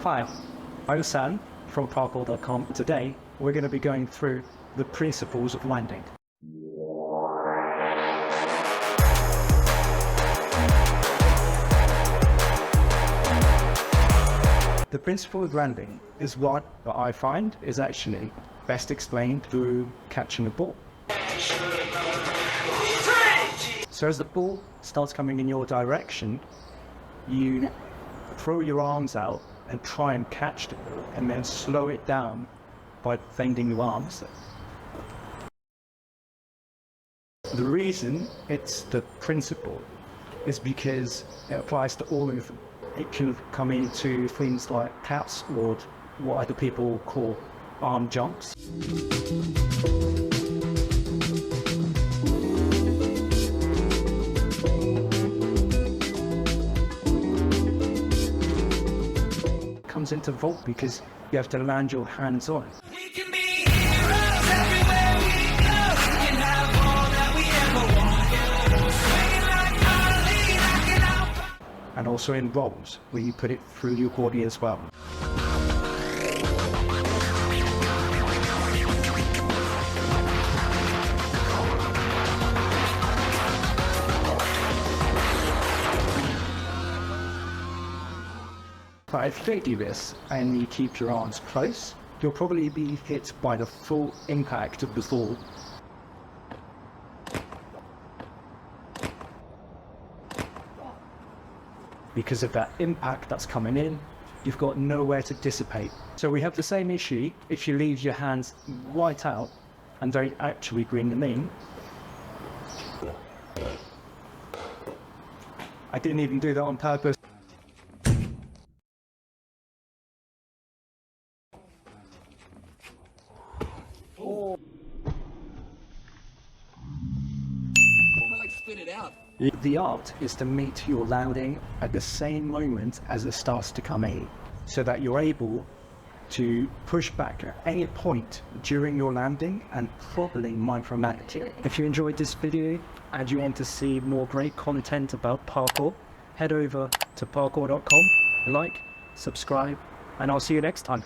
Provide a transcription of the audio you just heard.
Hi, I'm Sam from Parkour.com. Today, we're going to be going through the principles of landing. The principle of landing is what I find is actually best explained through catching a ball. So as the ball starts coming in your direction, you throw your arms out and try and catch it, and then slow it down by bending your arms. The reason it's the principle is because it applies to all of them. It can come into things like caps or what other people call arm jumps. Comes into vault because you have to land your hands on. We can be heroes everywhere we go. We can have all that we ever want. Swinging like Ali, knocking out. And also in rolls, where you put it through your body as well. But if you do this and you keep your arms close, you'll probably be hit by the full impact of the ball. Because of that impact that's coming in, you've got nowhere to dissipate. So we have the same issue if you leave your hands right out and don't actually bring them in. I didn't even do that on purpose. The art is to meet your landing at the same moment as it starts to come in, so that you're able to push back at any point during your landing and properly micromanage it. If you enjoyed this video and you want to see more great content about parkour, head over to parkour.com, like, subscribe, and I'll see you next time.